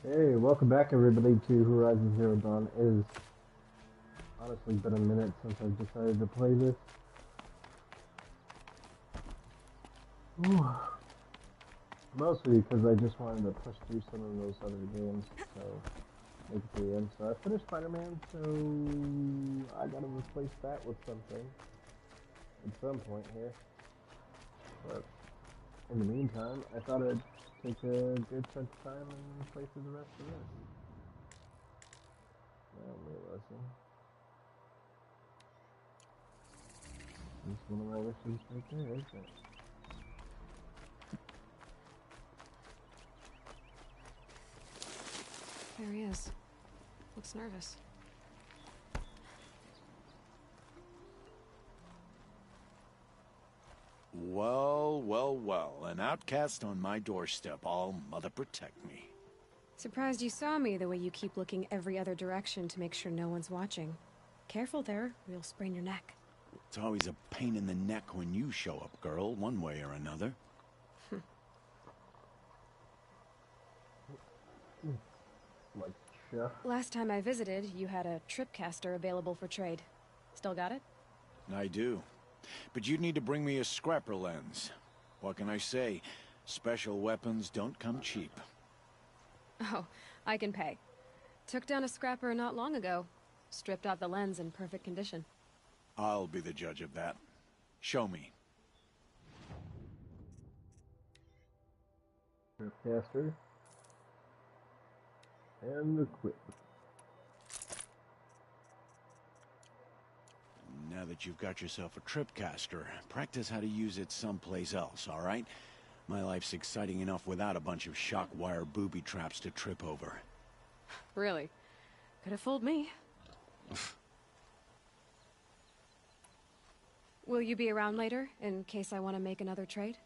Hey, welcome back everybody to Horizon Zero Dawn. It has honestly been a minute since I've decided to play this. Ooh. Mostly because I just wanted to push through some of those other games, so make it to the end. So I finished Spider-Man, so I gotta replace that with something at some point here. But in the meantime, I thought I'd take a good chunk of time and play through the rest of this. Now I'm realizing it's one of my wishes right there, isn't it? There he is. Looks nervous. Well, well, well. An outcast on my doorstep. All mother protect me. Surprised you saw me the way you keep looking every other direction to make sure no one's watching. Careful there, or you'll sprain your neck. It's always a pain in the neck when you show up, girl, one way or another. Like, chef. Last time I visited, you had a tripcaster available for trade. Still got it? I do. But you'd need to bring me a scrapper lens. What can I say? Special weapons don't come cheap. Oh, I can pay. Took down a scrapper not long ago. Stripped out the lens in perfect condition. I'll be the judge of that. Show me. Tripcaster. And equip. Now that you've got yourself a tripcaster, practice how to use it someplace else, all right? My life's exciting enough without a bunch of shock wire booby traps to trip over. Really? Could have fooled me. Will you be around later, in case I want to make another trade?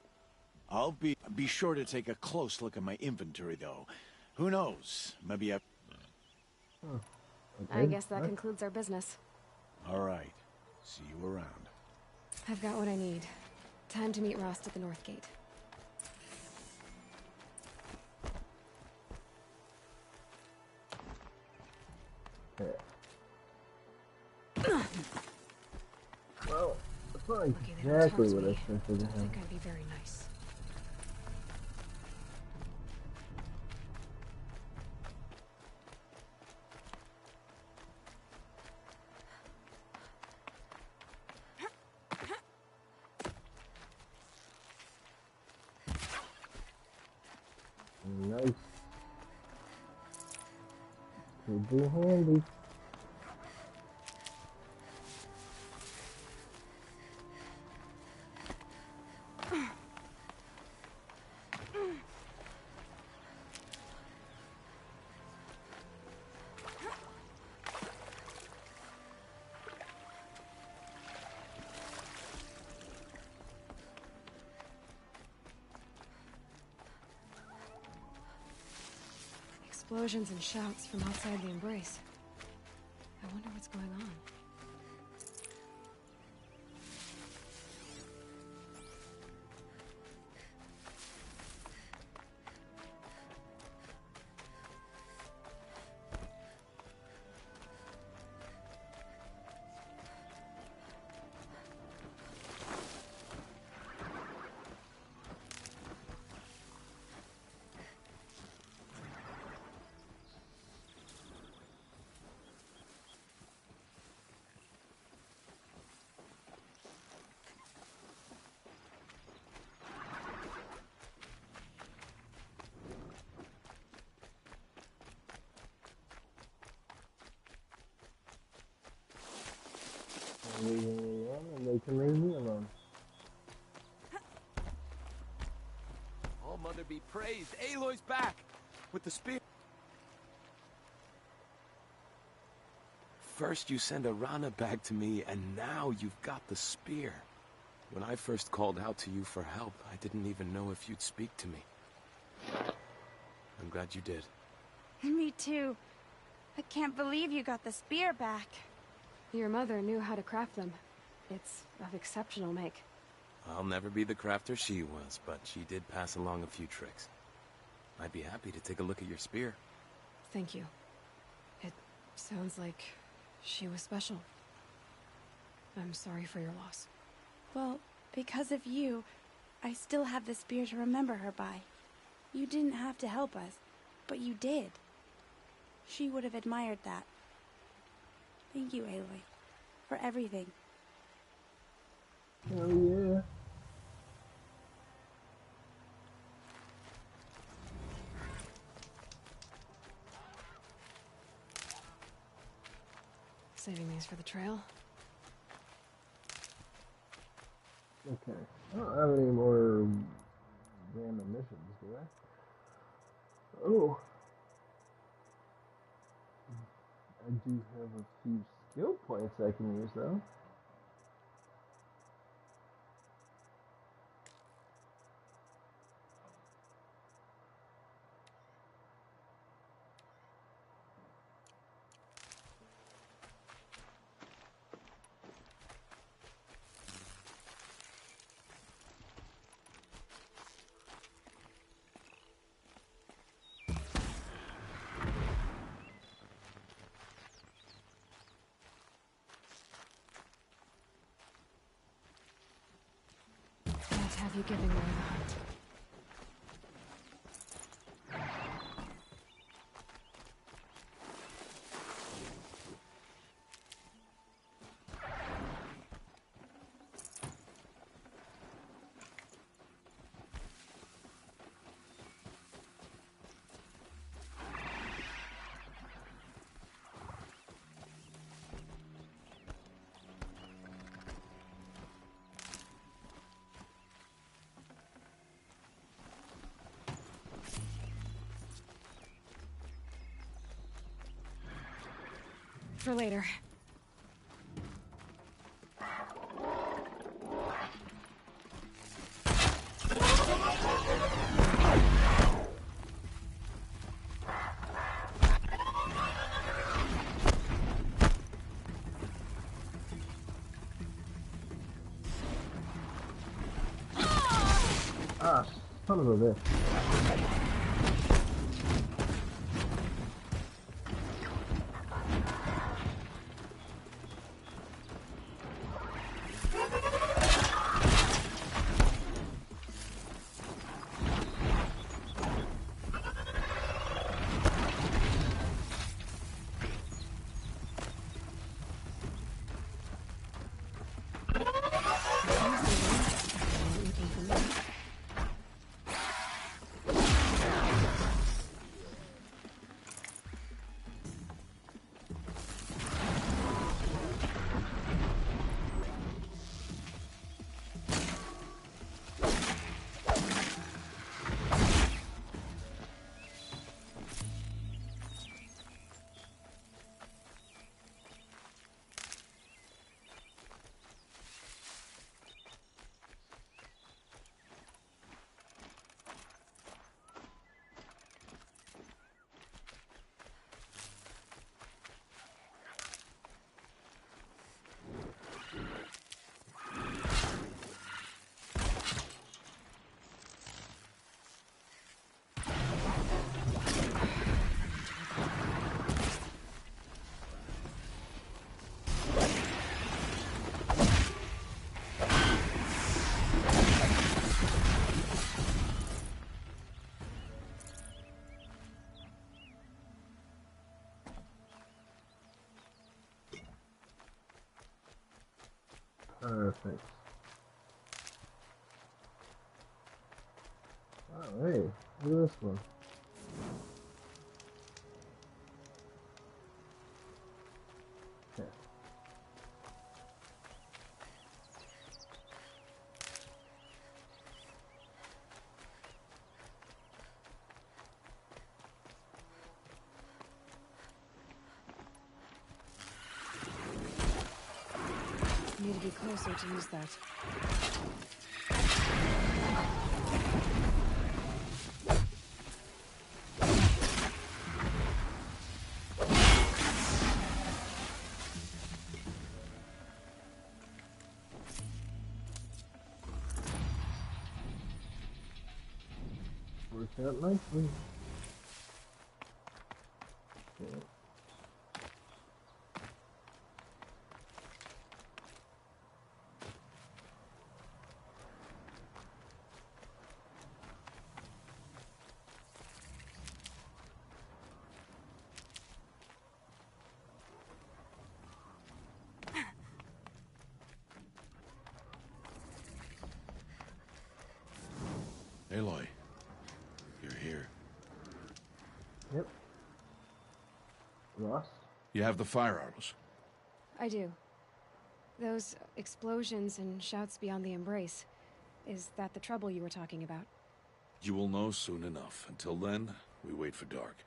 I'll be sure to take a close look at my inventory, though. Who knows? Maybe Okay. I guess that concludes our business. All right. See you around. I've got what I need. Time to meet Rost at the North Gate. Okay. Well, that's not Lucky they don't exactly toast what I me. expected to Don't have. think I'd be very nice. Nice. Could be handy. Explosions and shouts from outside the embrace. I wonder what's going on. Leave me alone and they can leave me alone. Oh, Mother be praised. Aloy's back with the spear. First you send Arana back to me, and now you've got the spear. When I first called out to you for help, I didn't even know if you'd speak to me. I'm glad you did. Me too. I can't believe you got the spear back. Your mother knew how to craft them. It's of exceptional make. I'll never be the crafter she was, but she did pass along a few tricks. I'd be happy to take a look at your spear. Thank you. It sounds like she was special. I'm sorry for your loss. Well, because of you, I still have the spear to remember her by. You didn't have to help us, but you did. She would have admired that. Thank you, Aloy, for everything. Hell yeah. Saving these for the trail. Okay. I don't have any more random missions, do I? Oh. I do have a few skill points I can use, though. Can't have you giving away the hunt. For later. Ah, son of a bitch. Perfect. Oh, hey, look at this one. Okay. Need to be closer to use that. Worked out nicely. Aloy, you're here. Yep. Ross? You have the fire arrows. I do. Those explosions and shouts beyond the embrace. Is that the trouble you were talking about? You will know soon enough. Until then, we wait for dark.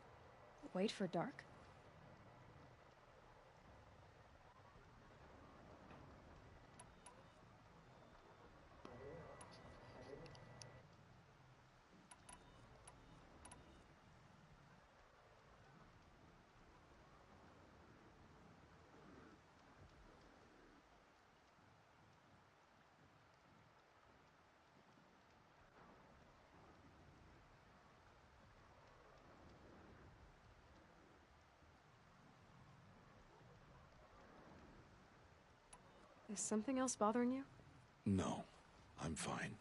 Wait for dark? Is something else bothering you? No, I'm fine.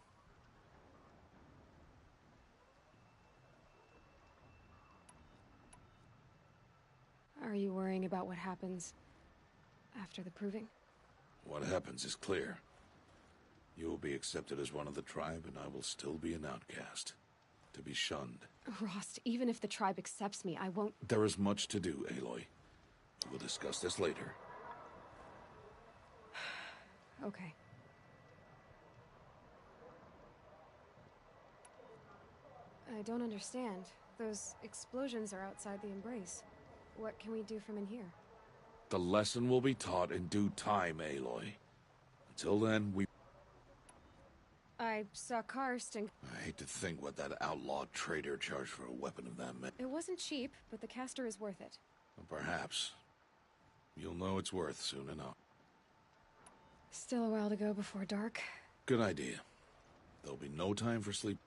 Are you worrying about what happens after the proving? What happens is clear. You will be accepted as one of the tribe, and I will still be an outcast. To be shunned. Rost, even if the tribe accepts me, I won't... There is much to do, Aloy. We'll discuss this later. Okay. I don't understand. Those explosions are outside the embrace. What can we do from in here? The lesson will be taught in due time, Aloy. Until then, we... I saw Karst and... I hate to think what that outlaw trader charged for a weapon of that man. It wasn't cheap, but the caster is worth it. Perhaps. You'll know it's worth soon enough. Still a while to go before dark. Good idea. There'll be no time for sleep.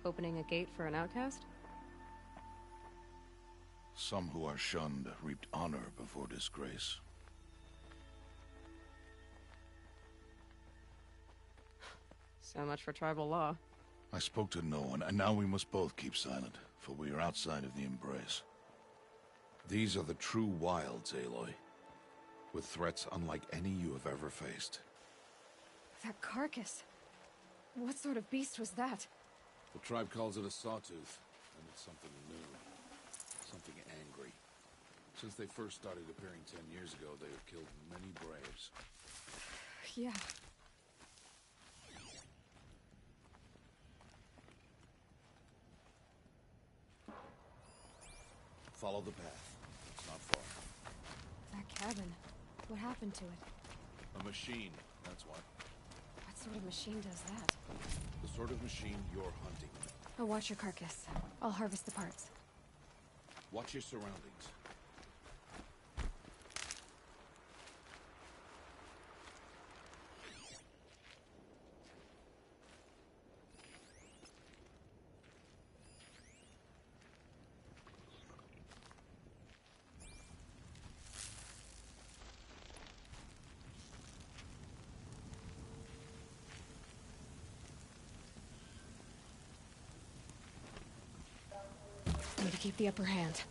Opening a gate for an outcast? Some who are shunned reaped honor before disgrace. So much for tribal law. I spoke to no one, and now we must both keep silent, for we are outside of the embrace. These are the true wilds, Aloy, with threats unlike any you have ever faced. That carcass. What sort of beast was that? The tribe calls it a sawtooth, and it's something new. Something angry. Since they first started appearing 10 years ago, they have killed many braves. Yeah. Follow the path. It's not far. That cabin. What happened to it? A machine, that's what. What sort of machine does that? The sort of machine you're hunting. I'll watch your carcass. I'll harvest the parts. Watch your surroundings. Need to keep the upper hand.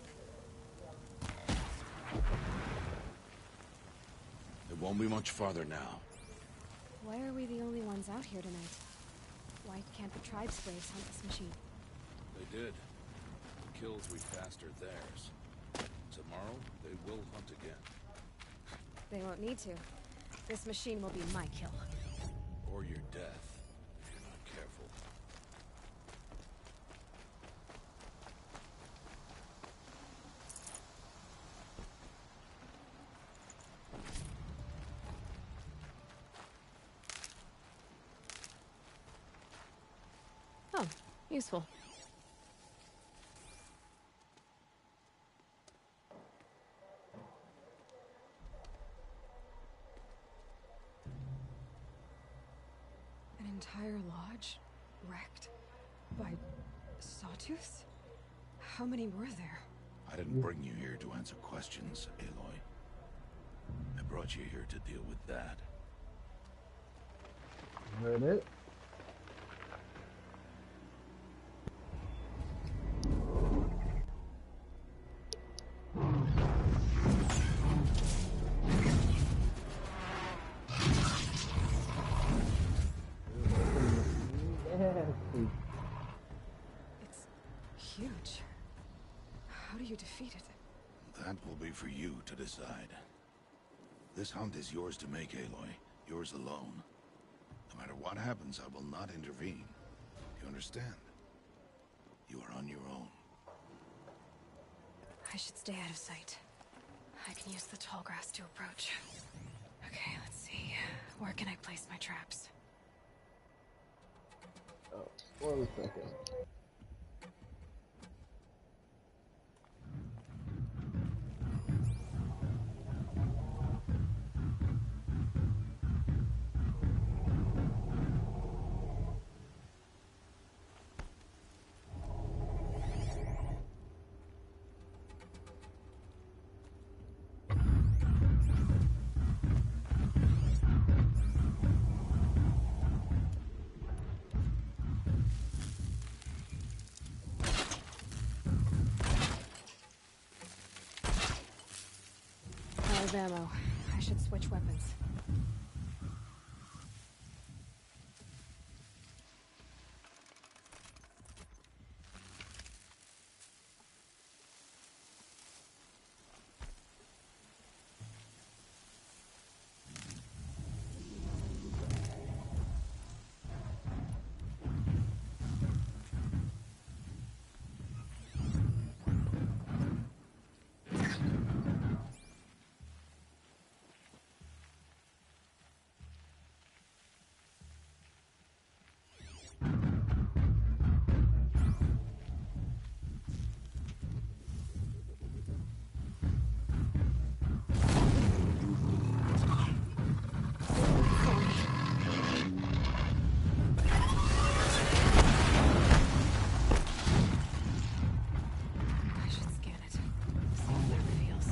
It won't be much farther now. Why are we the only ones out here tonight? Why can't the tribe's braves hunt this machine? They did. The kills we passed are theirs. Tomorrow, they will hunt again. They won't need to. This machine will be my kill. Or your death, if you're not careful. Oh, useful. entire lodge wrecked by sawtooths? How many were there? I didn't bring you here to answer questions, Aloy. I brought you here to deal with that. Heard it? It's huge. How do you defeat it? That will be for you to decide. This hunt is yours to make, Aloy. Yours alone. No matter what happens, I will not intervene. Do you understand? You are on your own. I should stay out of sight. I can use the tall grass to approach. Okay, let's see. Where can I place my traps? Oh, 1 second. Out of ammo. I should switch weapons. I should scan it. See how that feels.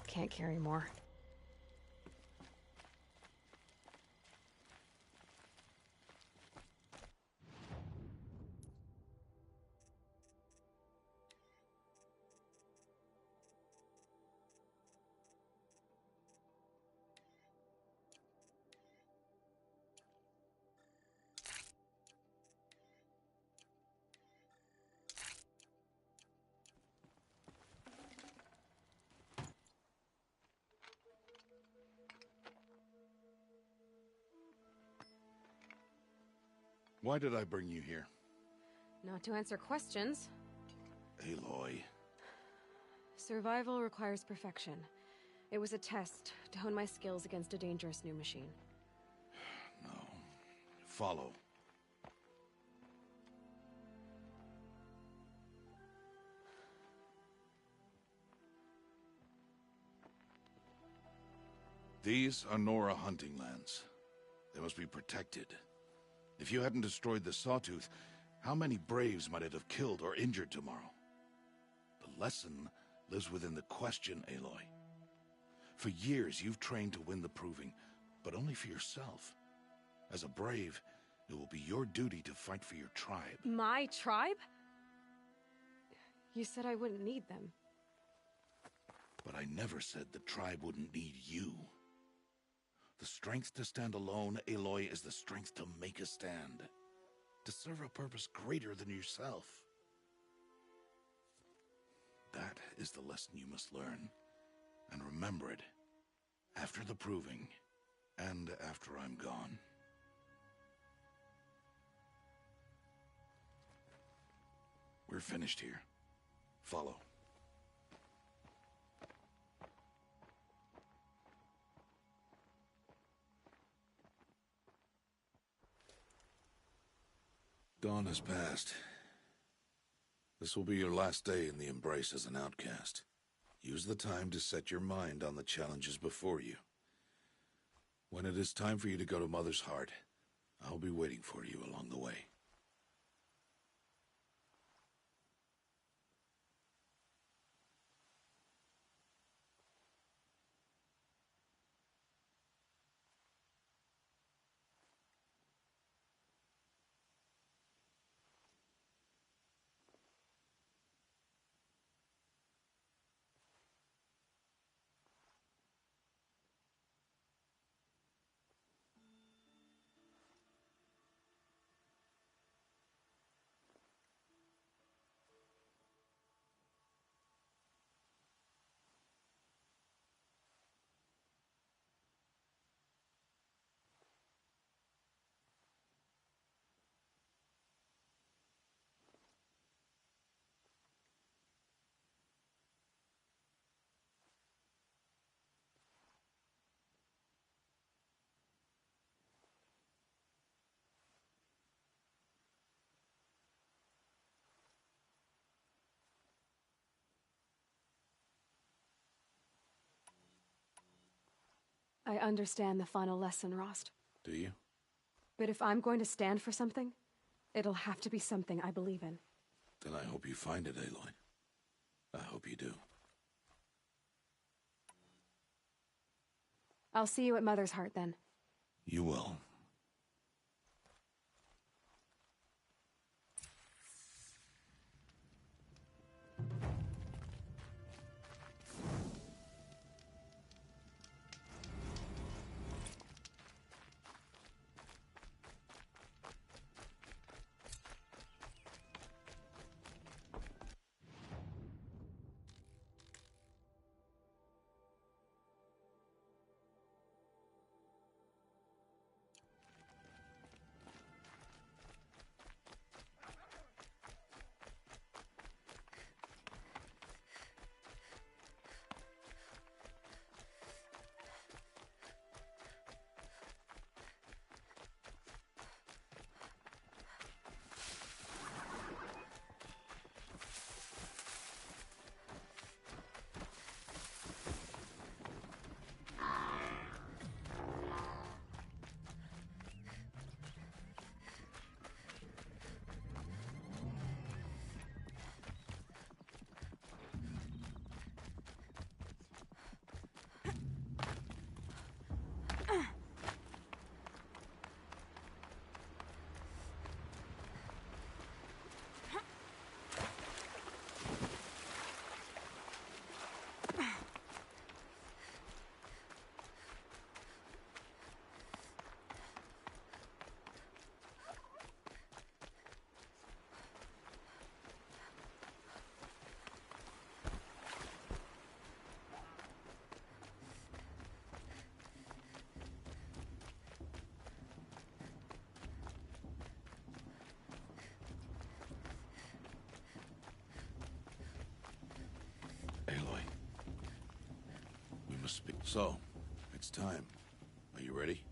Can't carry more. Why did I bring you here? Not to answer questions. Aloy. Survival requires perfection. It was a test to hone my skills against a dangerous new machine. No. Follow. These are Nora hunting lands. They must be protected. If you hadn't destroyed the Sawtooth, how many Braves might it have killed or injured tomorrow? The lesson lives within the question, Aloy. For years, you've trained to win the proving, but only for yourself. As a brave, it will be your duty to fight for your tribe. My tribe? You said I wouldn't need them. But I never said the tribe wouldn't need you. The strength to stand alone, Aloy, is the strength to make a stand. To serve a purpose greater than yourself. That is the lesson you must learn. And remember it. After the proving. And after I'm gone. We're finished here. Follow. Dawn has passed. This will be your last day in the Embrace as an outcast. Use the time to set your mind on the challenges before you. When it is time for you to go to Mother's Heart, I'll be waiting for you along the way. I understand the final lesson, Rost. Do you? But if I'm going to stand for something, it'll have to be something I believe in. Then I hope you find it, Aloy. I hope you do. I'll see you at Mother's Heart, then. You will. Aloy. We must speak. So, it's time. Are you ready?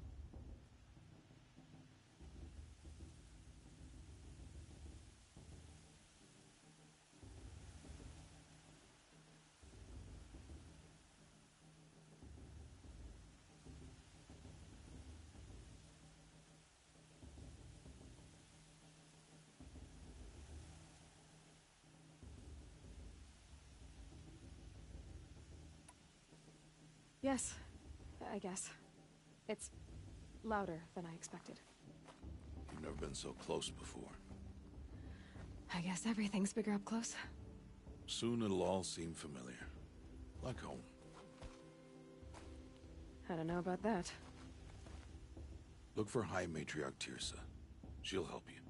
Yes, I guess. It's louder than I expected. You've never been so close before. I guess everything's bigger up close. Soon it'll all seem familiar. Like home. I don't know about that. Look for High Matriarch Tirsa. She'll help you.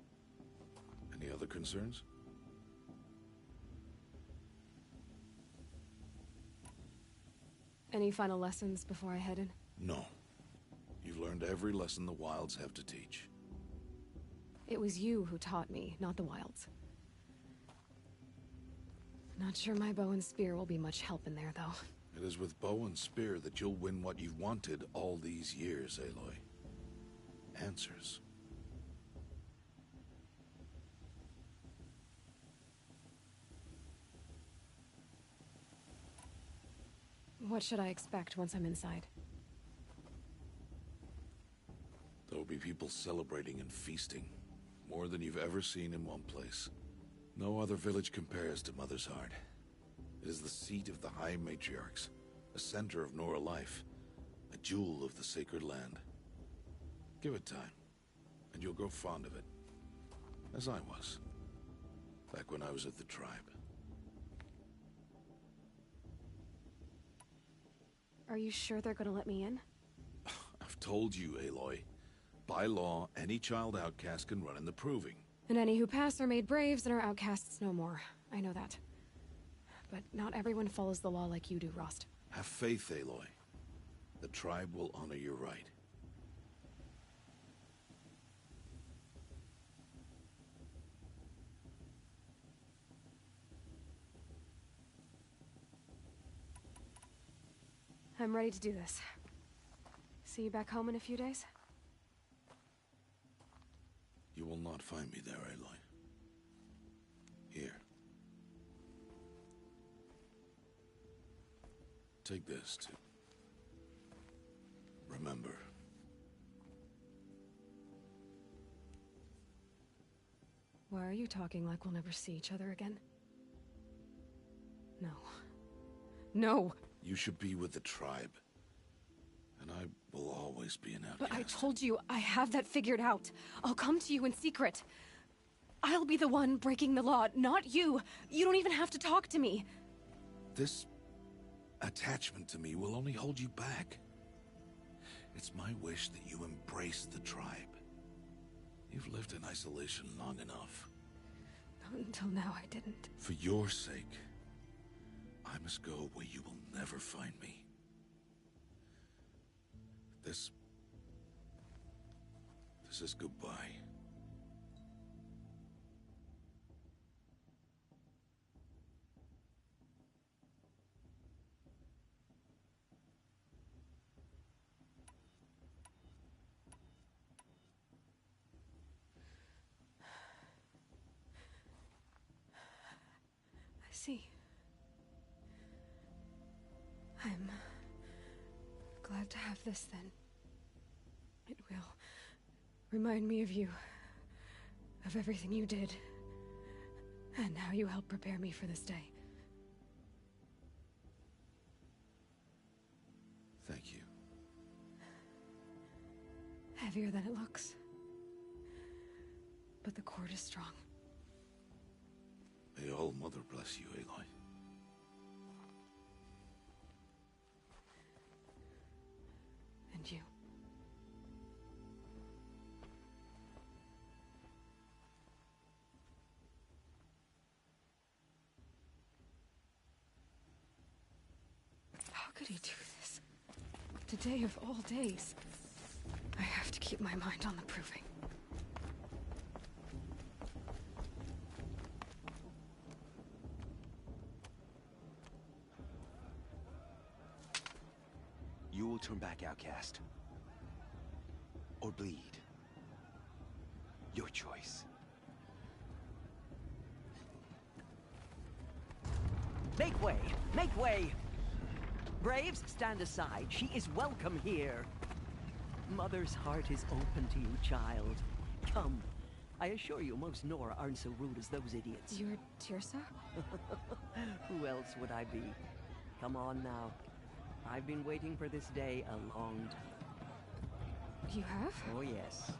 Any other concerns? Any final lessons before I head in? No. You've learned every lesson the Wilds have to teach. It was you who taught me, not the Wilds. Not sure my bow and spear will be much help in there, though. It is with bow and spear that you'll win what you've wanted all these years, Aloy. Answers. What should I expect once I'm inside? There will be people celebrating and feasting. More than you've ever seen in one place. No other village compares to Mother's Heart. It is the seat of the High Matriarchs, a center of Nora life, a jewel of the sacred land. Give it time, and you'll grow fond of it. As I was, back when I was at the tribe. Are you sure they're gonna let me in? I've told you, Aloy. By law, any child outcast can run in the proving. And any who pass are made braves and are outcasts no more. I know that. But not everyone follows the law like you do, Rost. Have faith, Aloy. The tribe will honor your right. I'm ready to do this. See you back home in a few days? You will not find me there, Aloy. Here. Take this, too. Remember. Why are you talking like we'll never see each other again? No. No! You should be with the tribe. And I will always be an outcast. But I told you, I have that figured out. I'll come to you in secret. I'll be the one breaking the law, not you. You don't even have to talk to me. This attachment to me will only hold you back. It's my wish that you embrace the tribe. You've lived in isolation long enough. Not until now, I didn't. For your sake, I must go where you will never find me. This is goodbye. I see. I'm glad to have this, then. It will remind me of you, of everything you did, and how you helped prepare me for this day. Thank you. Heavier than it looks. But the cord is strong. May All Mother bless you, Aloy. And you. How could he do this? Today of all days. I have to keep my mind on the proving. You will turn back, outcast. Or bleed. Your choice. Make way! Make way! Braves, stand aside. She is welcome here. Mother's heart is open to you, child. Come. I assure you, most Nora aren't so rude as those idiots. You're Tirsa? Who else would I be? Come on now. I've been waiting for this day a long time. You have? Oh, yes.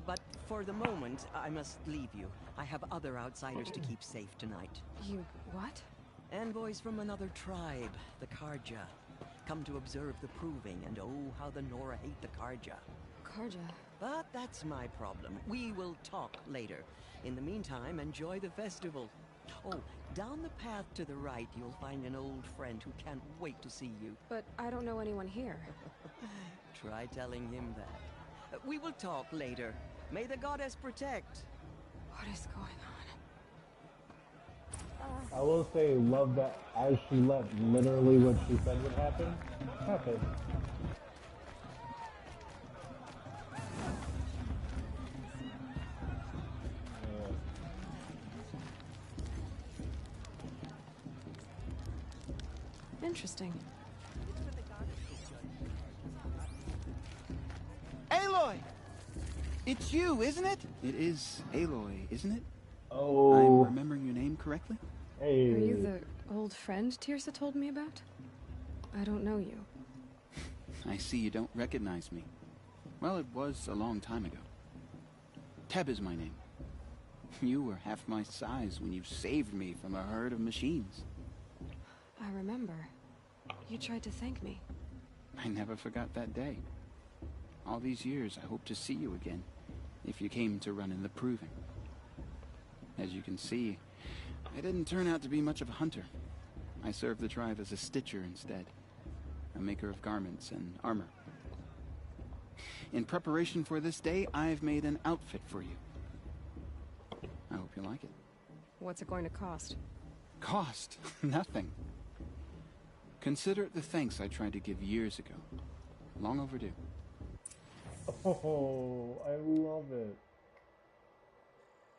But for the moment, I must leave you. I have other outsiders to keep safe tonight. You what? Envoys from another tribe, the Karja. Come to observe the proving, and oh, how the Nora hate the Karja. Karja. But that's my problem. We will talk later. In the meantime, enjoy the festival. Oh, down the path to the right, you'll find an old friend who can't wait to see you. But I don't know anyone here. Try telling him that. We will talk later. May the goddess protect. What is going on? I will say, love that as she left, literally what she said would happen, happened. Interesting. Aloy! It's you, isn't it? It is Aloy, isn't it? Oh. I'm remembering your name correctly? Hey. Are you the old friend Tirsa told me about? I don't know you. I see you don't recognize me. Well, it was a long time ago. Teb is my name. You were half my size when you saved me from a herd of machines. I remember. You tried to thank me. I never forgot that day. All these years, I hope to see you again, if you came to run in the proving. As you can see, I didn't turn out to be much of a hunter. I served the tribe as a stitcher instead, a maker of garments and armor. In preparation for this day, I've made an outfit for you. I hope you like it. What's it going to cost? Cost? Nothing. Consider it the thanks I tried to give years ago. Long overdue. Oh, I love it.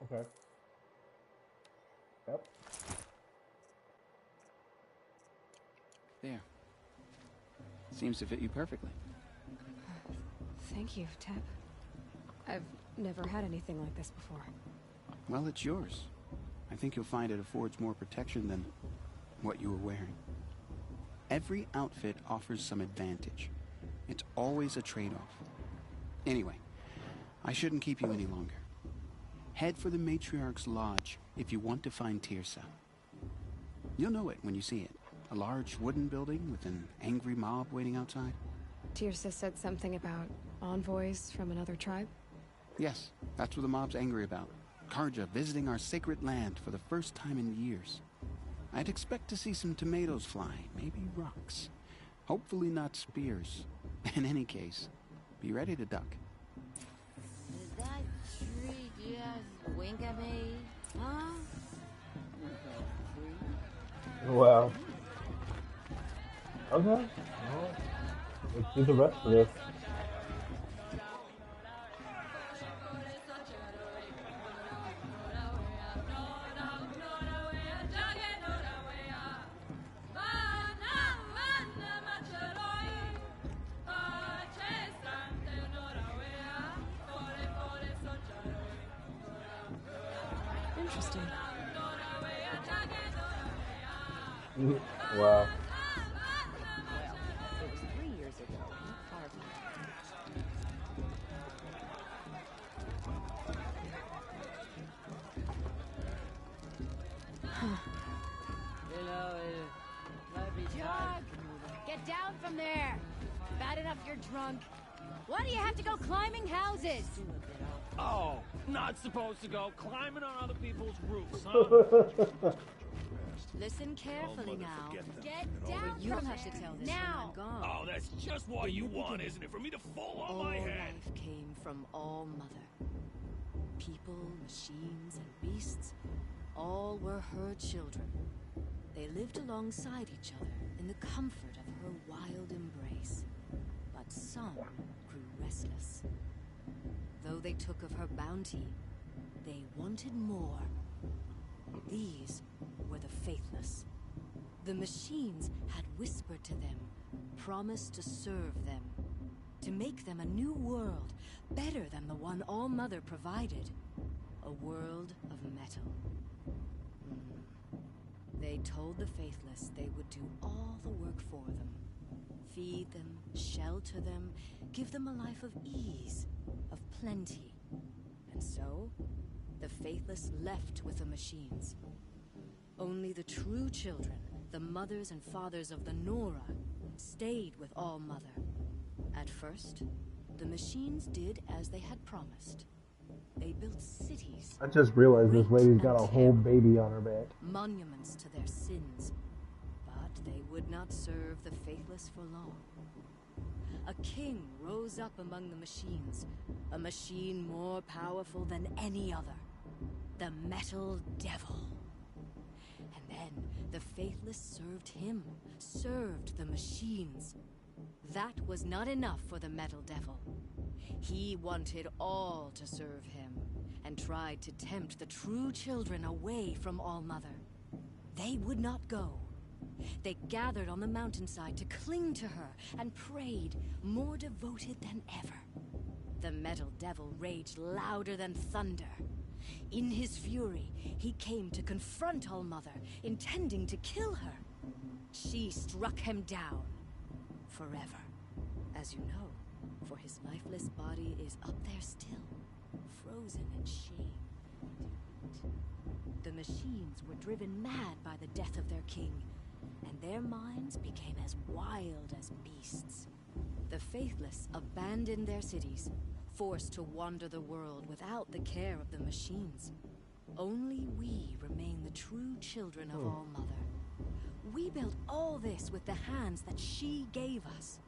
Okay. Yep. There. Seems to fit you perfectly. Thank you, Teb. I've never had anything like this before. Well, it's yours. I think you'll find it affords more protection than what you were wearing. Every outfit offers some advantage. It's always a trade-off. Anyway, I shouldn't keep you any longer. Head for the Matriarch's Lodge if you want to find Tirsa. You'll know it when you see it. A large wooden building with an angry mob waiting outside. Tirsa said something about envoys from another tribe? Yes, that's what the mob's angry about. Karja visiting our sacred land for the first time in years. I'd expect to see some tomatoes fly, maybe rocks. Hopefully not spears. In any case, be ready to duck. Did that tree just wink at me? Huh? Wow. Okay. Well, let's do the rest of this. Interesting. Wow. It was 3 years ago, not far from You know, it might be time. Get down from there! Bad enough you're drunk. Why do you have to go climbing houses? Oh, not supposed to go climbing on other people's roofs, huh? Listen carefully now. Get down You from don't there. have to tell this now. Oh, that's just what you want, isn't it? For me to fall on All my head. life came from All Mother. People, machines, and beasts, all were her children. They lived alongside each other in the comfort of her wild embrace. But some grew restless. Though they took of her bounty, they wanted more. These were the faithless. The machines had whispered to them, promised to serve them, to make them a new world, better than the one All Mother provided. A world of metal. They told the faithless they would do all the work for them, feed them, shelter them, give them a life of ease, of plenty. And so, the faithless left with the machines. Only the true children, the mothers and fathers of the Nora, stayed with All Mother. At first, the machines did as they had promised. They built cities. I just realized this lady's got a whole baby on her back. Monuments to their sins. But they would not serve the faithless for long. A king rose up among the machines. A machine more powerful than any other. The Metal Devil. And then the faithless served him, served the machines. That was not enough for the Metal Devil. He wanted all to serve him, and tried to tempt the true children away from All Mother. They would not go. They gathered on the mountainside to cling to her, and prayed, more devoted than ever. The Metal Devil raged louder than thunder. In his fury, he came to confront All Mother, intending to kill her. She struck him down. Forever. As you know, for his lifeless body is up there still, frozen in shame. The machines were driven mad by the death of their king, and their minds became as wild as beasts. The faithless abandoned their cities, forced to wander the world without the care of the machines. Only we remain the true children of All Mother. We built all this with the hands that she gave us.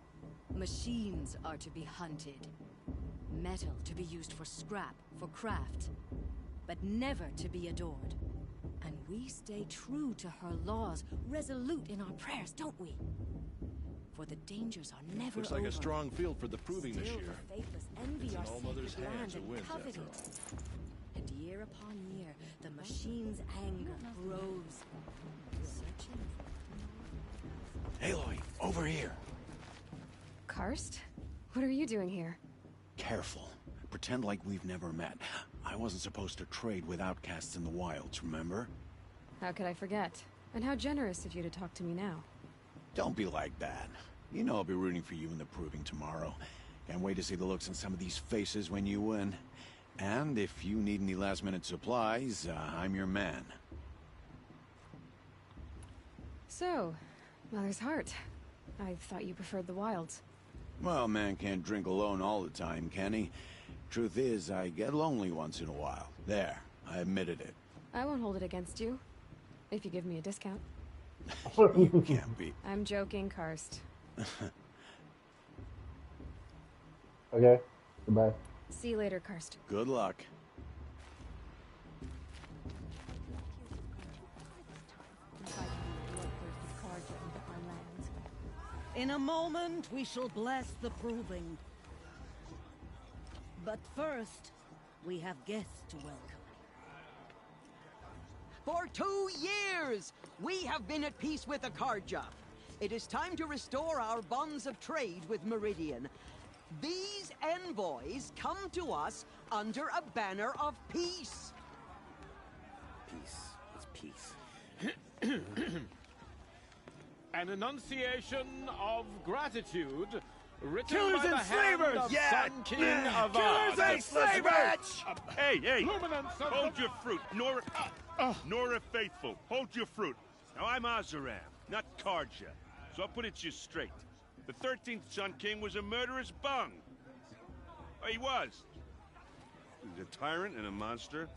Machines are to be hunted. Metal to be used for scrap, for craft. But never to be adored. And we stay true to her laws, resolute in our prayers, don't we? For the dangers are never Looks like over. a strong field for the proving this Still year. the faithless envy It's in our All Mother's sacred hands land who and wins, covet after it. And year upon year, the machine's anger grows. Searching for Aloy, over here. Karst? What are you doing here? Careful. Pretend like we've never met. I wasn't supposed to trade with outcasts in the wilds, remember? How could I forget? And how generous of you to talk to me now. Don't be like that. You know I'll be rooting for you in the proving tomorrow. Can't wait to see the looks on some of these faces when you win. And if you need any last-minute supplies, I'm your man. So, Mother's Heart. I thought you preferred the wilds. Well, man can't drink alone all the time, can he? Truth is, I get lonely once in a while. There, I admitted it. I won't hold it against you. If you give me a discount. You can't be. I'm joking, Karst. Okay, goodbye. See you later, Karst. Good luck. In a moment, we shall bless the proving. But first, we have guests to welcome. For 2 years, we have been at peace with Akarja. It is time to restore our bonds of trade with Meridian. These envoys come to us under a banner of peace. Peace. It's peace. An enunciation of gratitude written Killers by the and hand slavers! of Yeah! Sun King of Killers and slavers! Hey! Luminance of Hold your fruit, Nora Faithful. Hold your fruit. Now I'm Azaram, not Karja, so I'll put it to you straight. The 13th Sun King was a murderous bung. Oh, he was. He was a tyrant and a monster.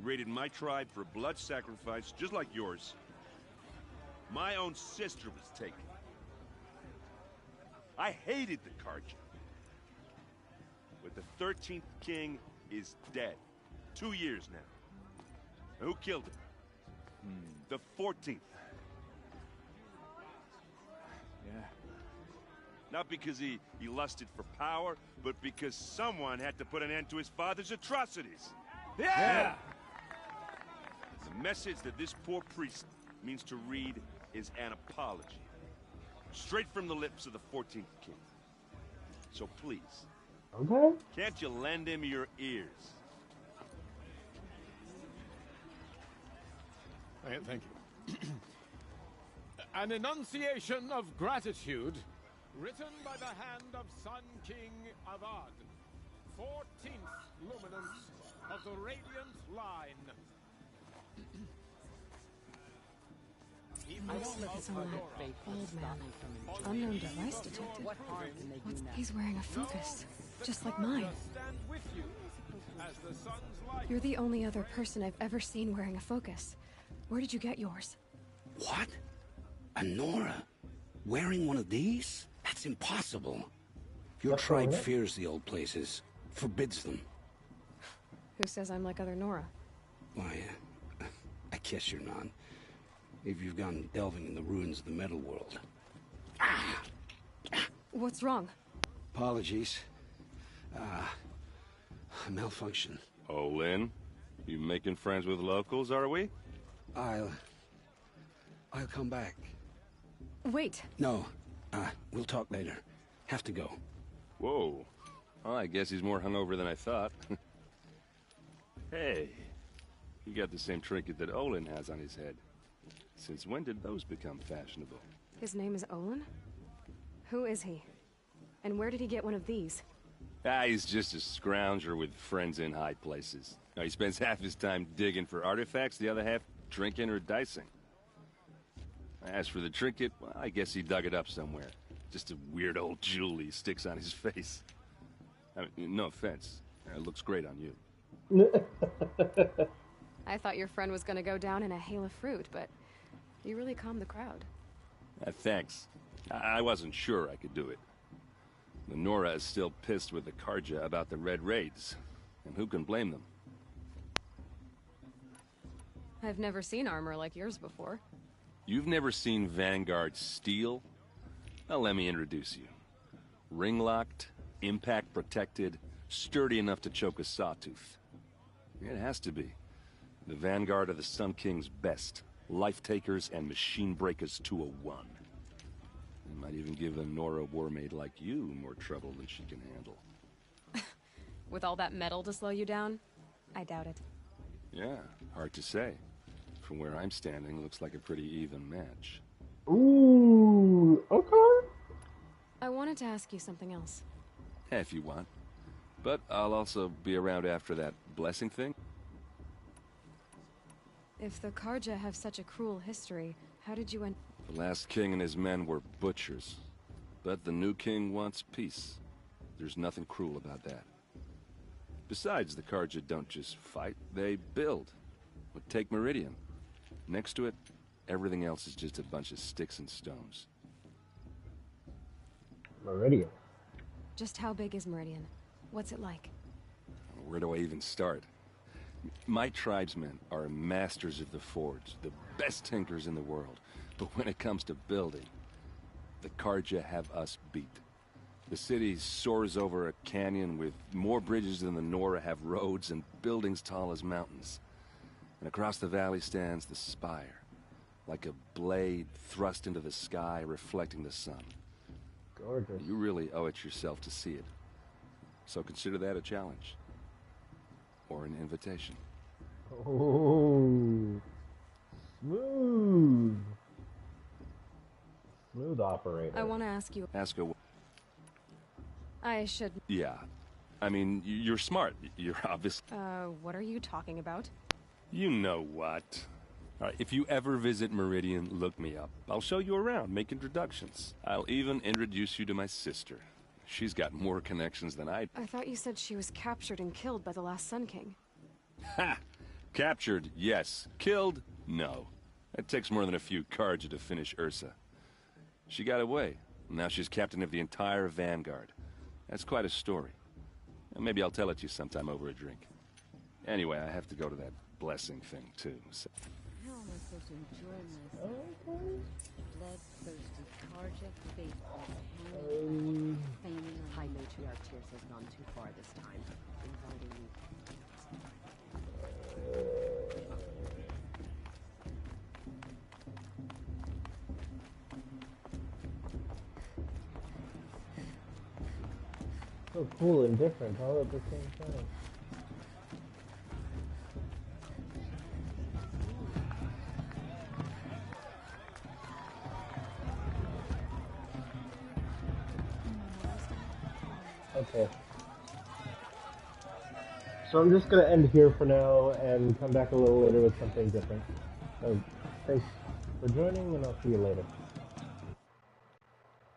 Raided my tribe for blood sacrifice, just like yours. My own sister was taken. I hated the Karja. But the 13th king is dead. 2 years now. Who killed him? The 14th. Yeah. Not because he lusted for power, but because someone had to put an end to his father's atrocities. Yeah! The message that this poor priest means to read is an apology. Straight from the lips of the 14th king. So please, Okay. can't you lend him your ears? Thank you. An enunciation of gratitude Written by the hand of Sun King Avad, 14th luminance of the Radiant Line. I won't look at someone old man. Unknown device detected. He's wearing a focus, just like mine. You're the only other person I've ever seen wearing a focus. Where did you get yours? What? A Nora? Wearing one of these? That's impossible. Your tribe fears the old places, forbids them. Who says I'm like other Nora? Why, I guess you're not. If you've gone delving in the ruins of the metal world. What's wrong? Apologies. A malfunction. Oh, Lynn? You making friends with locals, are we? I'll come back. Wait. No. We'll talk later. Have to go. Whoa. Well, I guess he's more hungover than I thought. Hey. You got the same trinket that Olin has on his head. Since when did those become fashionable? His name is Olin? Who is he? And where did he get one of these? He's just a scrounger with friends in high places. He spends half his time digging for artifacts, the other half drinking or dicing. As for the trinket, well, I guess he dug it up somewhere. Just a weird old jewel he sticks on his face. I mean, no offense. It looks great on you. I thought your friend was gonna go down in a hail of fruit, but you really calmed the crowd. Thanks. I wasn't sure I could do it. The Nora is still pissed with the Karja about the Red Raids, and who can blame them? I've never seen armor like yours before. You've never seen Vanguard steel? Well, let me introduce you. Ring-locked, impact-protected, sturdy enough to choke a sawtooth. It has to be. The Vanguard of the Sun King's best. Life-takers and machine breakers to a one. It might even give a Nora warmaid like you more trouble than she can handle. With all that metal to slow you down? I doubt it. Yeah, hard to say. From where I'm standing, looks like a pretty even match. Ooh, okay. I wanted to ask you something else. If you want. But I'll also be around after that blessing thing. If the Karja have such a cruel history, how did you end... The last king and his men were butchers. But the new king wants peace. There's nothing cruel about that. Besides, the Karja don't just fight, they build. But take Meridian. Next to it, everything else is just a bunch of sticks and stones. Meridian? Just how big is Meridian? What's it like? Where do I even start? My tribesmen are masters of the forge, the best tinkers in the world. But when it comes to building, the Karja have us beat. The city soars over a canyon with more bridges than the Nora have roads and buildings tall as mountains. And across the valley stands the spire, like a blade thrust into the sky reflecting the sun. Gorgeous. You really owe it yourself to see it. So consider that a challenge. Or an invitation. Oh, smooth. Smooth operator. I want to ask you... Ask her. I should... Yeah. I mean, you're smart. You're obvious. What are you talking about? You know what. All right, if you ever visit Meridian, look me up. I'll show you around, make introductions. I'll even introduce you to my sister. She's got more connections than I... I thought you said she was captured and killed by the last Sun King. Ha! Captured, yes. Killed, no. It takes more than a few Karja to finish Ursa. She got away. Now she's captain of the entire Vanguard. That's quite a story. And maybe I'll tell it to you sometime over a drink. Anyway, I have to go to that blessing thing, too. So. How am I supposed to enjoy myself? Bloodthirsty Karja faithful. High Matriarch Tears has gone too far this time. Inviting me. So cool and different all at the same time. Okay. So I'm just gonna end here for now and come back a little later with something different. So thanks for joining, and I'll see you later.